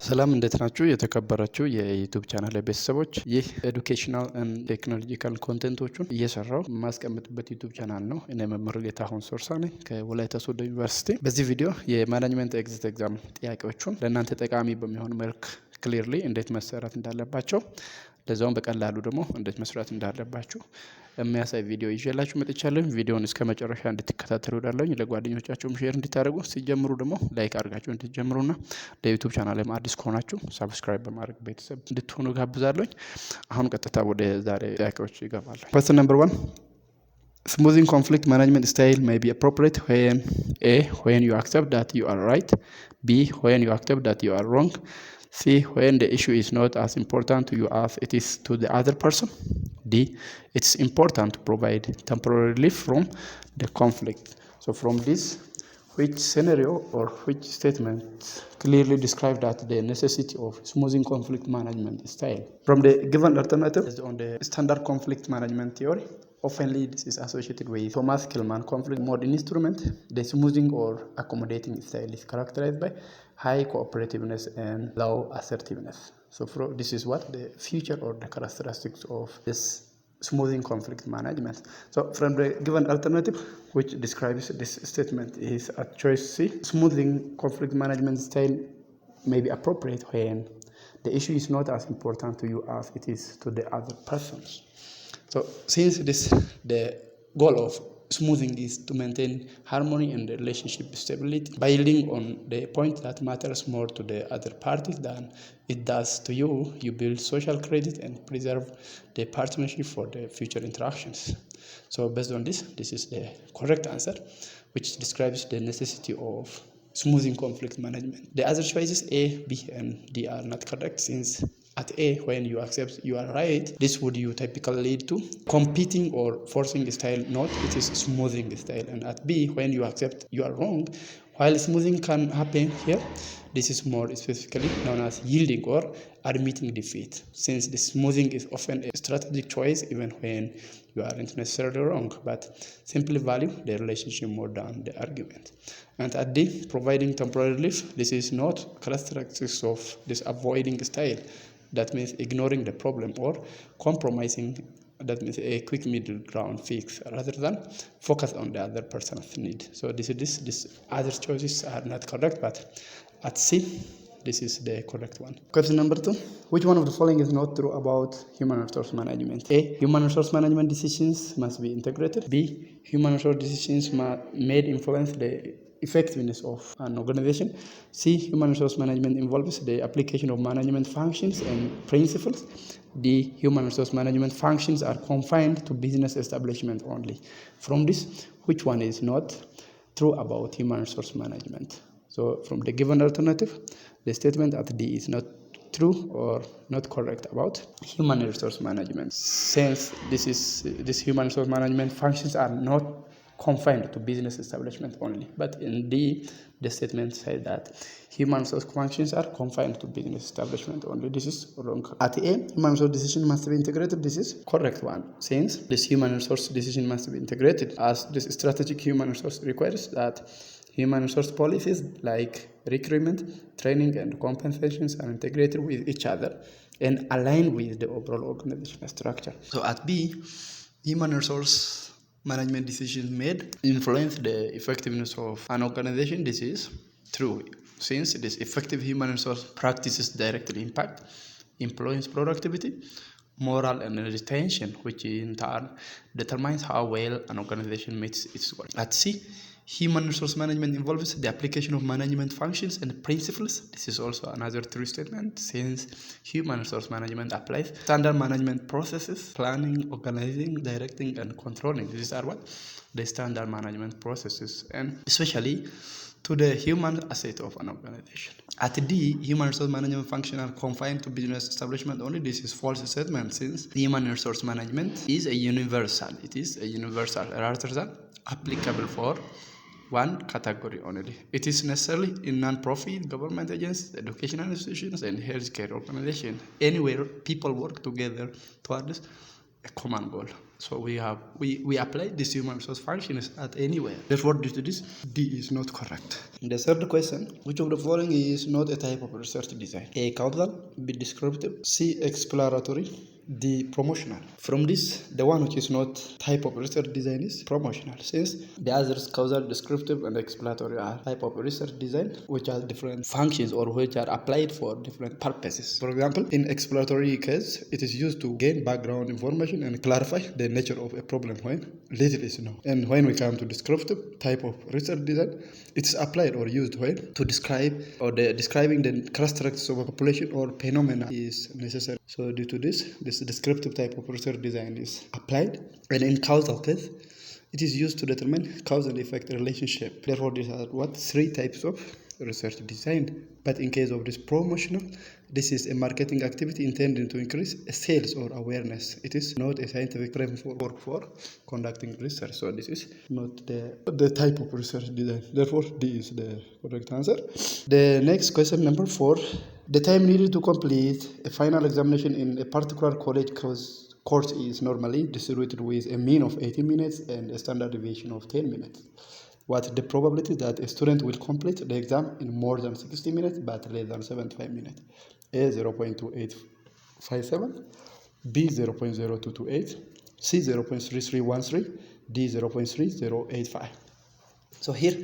ሰላም እንዴት ናችሁ? የተከበራችሁ የዩቲዩብ ቻናል ቤተሰቦች፣ ይህ ኤዱኬሽናል ኤንድ ቴክኖሎጂካል ኮንቴንቶቹን እየሰራው የማስቀምጥበት ዩቲዩብ ቻናል ነው። እኔ መምህር ጌታሁን ሶርሳ ነኝ ከወላይታ ሶዶ ዩኒቨርሲቲ። በዚህ ቪዲዮ የማኔጅመንት ኤግዚት ኤግዛም ጥያቄዎቹን ለእናንተ ጠቃሚ በሚሆን መልክ ክሊርሊ እንዴት መሰራት እንዳለባቸው ለዛውም በቀላሉ ደግሞ እንዴት መስራት እንዳለባችሁ የሚያሳይ ቪዲዮ ይዤላችሁ መጥቻለሁ። ቪዲዮውን እስከ መጨረሻ እንድትከታተሉ ዳለኝ ለጓደኞቻችሁም ሼር እንድታደርጉ ሲጀምሩ ደግሞ ላይክ አድርጋችሁ እንድትጀምሩና ለዩቲዩብ ቻናሌም አዲስ ከሆናችሁ ሰብስክራይብ በማድረግ ቤተሰብ እንድትሆኑ ጋብዛለሁ። አሁን ቀጥታ ወደ ዛሬ ጥያቄዎች ይገባለሁ። Question number 1. Smoothing conflict management style may be appropriate when A. when you accept that you are right, B. when you accept that you are wrong, C. when the issue is not as important to you as it is to the other person, D. it's important to provide temporary relief from the conflict. So from this, which scenario or which statement clearly describe that the necessity of smoothing conflict management style? From the given alternative is on the standard conflict management theory. Oftenly, this is associated with Thomas Kilmann conflict mode instrument. The smoothing or accommodating style is characterized by high cooperativeness and low assertiveness. So this is what the feature or the characteristics of this smoothing conflict management. So from the given alternative, which describes this statement, is at choice C. Smoothing conflict management style may be appropriate when the issue is not as important to you as it is to the other persons. So since the goal of smoothing is to maintain harmony and relationship stability, building on the point that matters more to the other party than it does to you, you build social credit and preserve the partnership for the future interactions. So based on this is the correct answer, which describes the necessity of smoothing conflict management. The other choices A, B, and D are not correct, since at A, when you accept you are right, this would you typically lead to competing or forcing style, not it is smoothing style. And at B, when you accept you are wrong, while smoothing can happen here, this is more specifically known as yielding or admitting defeat, since the smoothing is often a strategic choice even when you aren't necessarily wrong, but simply value the relationship more than the argument. And at D, providing temporary relief, this is not characteristics of this avoiding style. That means ignoring the problem or compromising. That means a quick middle ground fix rather than focus on the other person's need. So this other choices are not correct, but at C, this is the correct one. Question number 2. Which one of the following is not true about human resource management? A. Human resource management decisions must be integrated. B. Human resource decisions made influence the effectiveness of an organization. C. Human resource management involves the application of management functions and principles. D. Human resource management functions are confined to business establishment only. From this, which one is not true about human resource management? So from the given alternative, the statement at D is not true or not correct about human resource management, since this human resource management functions are not confined to business establishment only. But in D, the statement said that human resource functions are confined to business establishment only. This is wrong. At A, human resource decision must be integrated. This is correct one, since this human resource decision must be integrated, as this strategic human resource requires that human resource policies like recruitment, training, and compensations are integrated with each other and aligned with the overall organizational structure. So at B, human resource management decisions made influence the effectiveness of an organization. This is true, since this effective human resource practices directly impact employees' productivity, morale, and retention, which in turn determines how well an organization meets its goal. At C, human resource management involves the application of management functions and principles. This is also another true statement, since human resource management applies standard management processes, planning, organizing, directing, and controlling. These are what? The standard management processes, and especially to the human asset of an organization. At D, human resource management functions are confined to business establishment only. This is false statement, since human resource management is a universal. It is a universal rather than applicable for one category only. It is necessarily in non-profit, government agencies, educational institutions, and healthcare organizations, anywhere people work together towards a common goal. So we apply this human resource functions at anywhere. Therefore, due to this, D is not correct. The third question: which of the following is not a type of research design? A. Causal, B. Descriptive, C. Exploratory, D. Promotional. From this, the one which is not type of research design is promotional, since the others, causal, descriptive, and exploratory, are type of research design which have different functions or which are applied for different purposes. For example, in exploratory case, it is used to gain background information and clarify the nature of a problem when little is known. And when we come to descriptive type of research design, it's applied or used when to describe or describing the characteristics of a population or phenomena is necessary. So due to this descriptive type of research design is applied. And in causal case, it is used to determine cause and effect relationship. Therefore, these are three types of research design. But in case of this promotional, this is a marketing activity intended to increase sales or awareness. It is not a scientific framework for conducting research. So this is not the type of research design. Therefore, D is the correct answer. The next question, number 4. The time needed to complete a final examination in a particular college course is normally distributed with a mean of 80 minutes and a standard deviation of 10 minutes. What is the probability that a student will complete the exam in more than 60 minutes but less than 75 minutes? A. 0.2857, B. 0.0228, C. 0.3313, D. 0.3085. So here,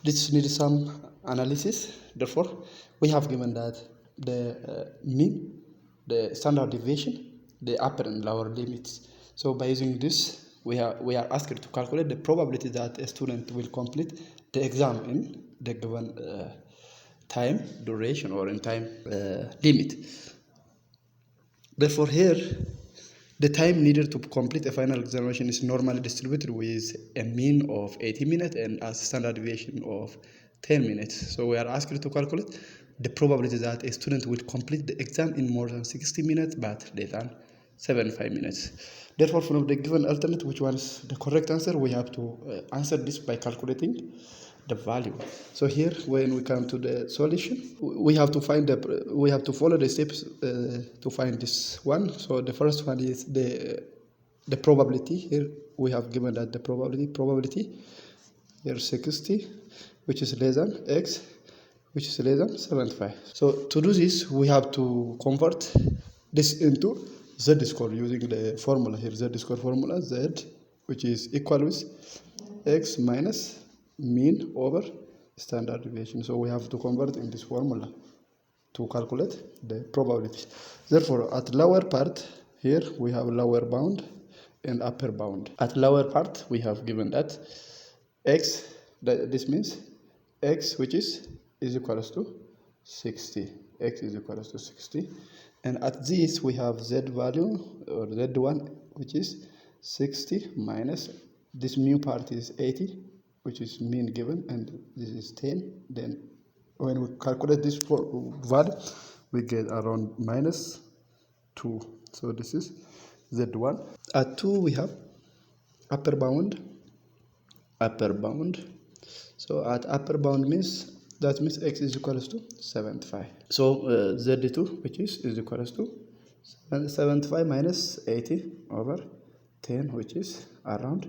this needs some analysis. Therefore, we have given that the mean, the standard deviation, the upper and lower limits. So by using this, we are asked to calculate the probability that a student will complete the exam in the given time duration or in time limit. Therefore, here, the time needed to complete a final examination is normally distributed with a mean of 80 minutes and a standard deviation of 10 minutes. So we are asked to calculate the probability that a student will complete the exam in more than 60 minutes but less than 75 minutes. Therefore, from the given alternate, which one is the correct answer, we have to answer this by calculating the value. So here, when we come to the solution, we have to follow the steps to find this one. So the first one is the probability. Here we have given that the probability here 60, which is less than x, which is less than 75. So to do this, we have to convert this into z-score using the formula here, z-score formula, z, which is equal with x minus mean over standard deviation. So we have to convert in this formula to calculate the probability. Therefore, at lower part here, we have lower bound and upper bound. At lower part, we have given that x, this means x, which is equals to 60. X is equals to 60. And at this, we have z value, or z1, which is 60 minus this mu part is 80, which is mean given, and this is 10. Then when we calculate this value, we get around minus 2. So this is z1. At 2, we have upper bound. So at upper bound means x is equals to 75. So z2, which is equals to 75 minus 80 over 10, which is around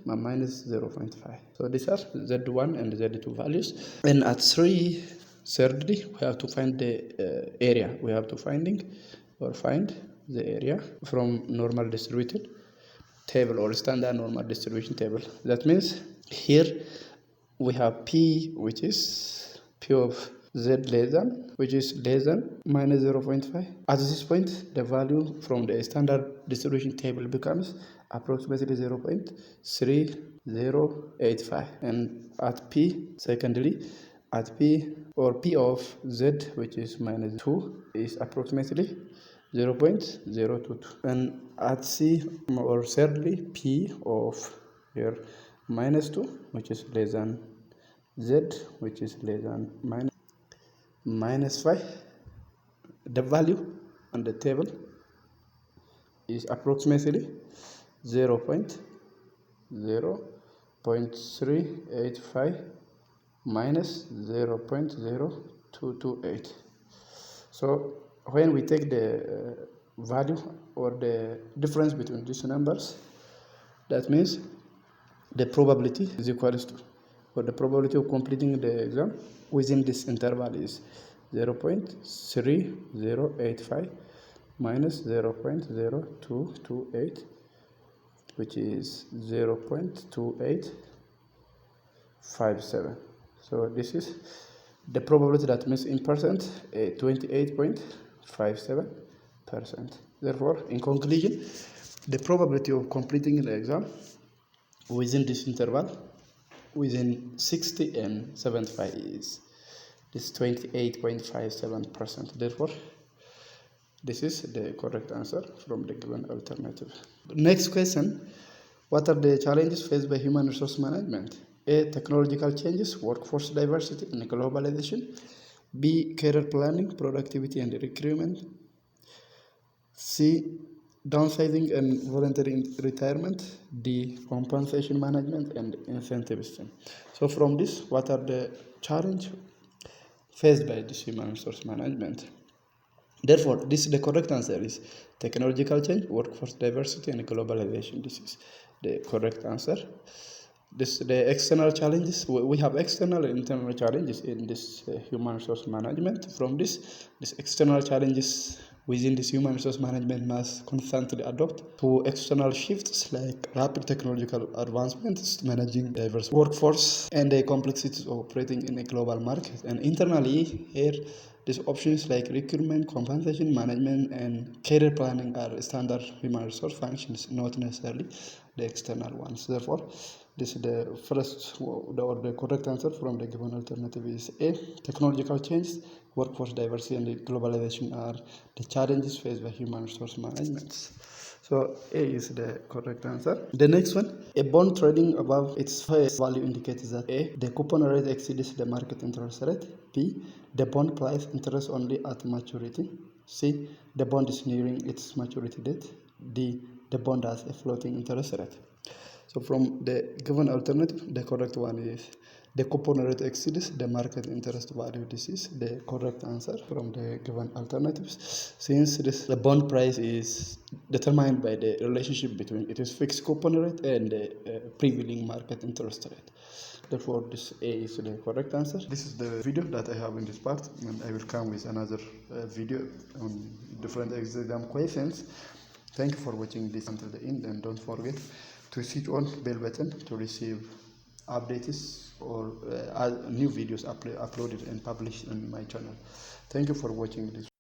minus 0.5. So these are z1 and z2 values. And at 3, thirdly, we have to find the area. We have to find the area from normal distributed table or standard normal distribution table. That means here we have p, which is p of z less than, which is less than minus 0.5. At this point, the value from the standard distribution table becomes approximately 0.3085. And at p, secondly, at p or p of z, which is minus 2, is approximately 0.022. And at c, or thirdly, p of here minus 2, which is less than z, which is less than minus 5. The value on the table is approximately 0.385 minus 0.0228. So when we take the value or the difference between these numbers. That means the probability is equals to, or the probability of completing the exam within this interval is 0.3085 minus 0.0228, which is 0.2857. So this is the probability, that means in percent 28.57%. Therefore, in conclusion, the probability of completing the exam within this interval within 60 and 75 is this 28.57%. Therefore, this is the correct answer from the given alternative. Next question: what are the challenges faced by human resource management? A. Technological changes, workforce diversity and globalization. B. Career planning, productivity and recruitment. C. Downsizing and voluntary retirement. D. Compensation management and incentive system. So from this, what are the challenges faced by this human resource management? Therefore, this is the correct answer is technological change, workforce diversity and globalization. This is the correct answer. The external challenges, we have external and internal challenges in this human resource management. From this external challenges within this human resource management must constantly adapt to external shifts like rapid technological advancements, managing diverse workforce, and the complexities of operating in a global market. And internally, here, these options like recruitment, compensation management, and career planning are standard human resource functions, not necessarily the external ones. Therefore, this is the first, or the correct answer from the given alternative is A. Technological changes, workforce diversity and globalization are the challenges faced by human resource management. So A is the correct answer. The next one: a bond trading above its face value indicates that A. the coupon rate exceeds the market interest rate. B. the bond price interest only at maturity. C. the bond is nearing its maturity date. D. the bond has a floating interest rate. So from the given alternative, the correct one is the coupon rate exceeds the market interest value. This is the correct answer from the given alternatives, since the bond price is determined by the relationship between its fixed coupon rate and the prevailing market interest rate. Therefore, this A is the correct answer. This is the video that I have in this part, and I will come with another video on different exam questions. Thank you for watching this until the end, and don't forget to switch on bell button to receive updates or new videos uploaded and published on my channel. Thank you for watching this.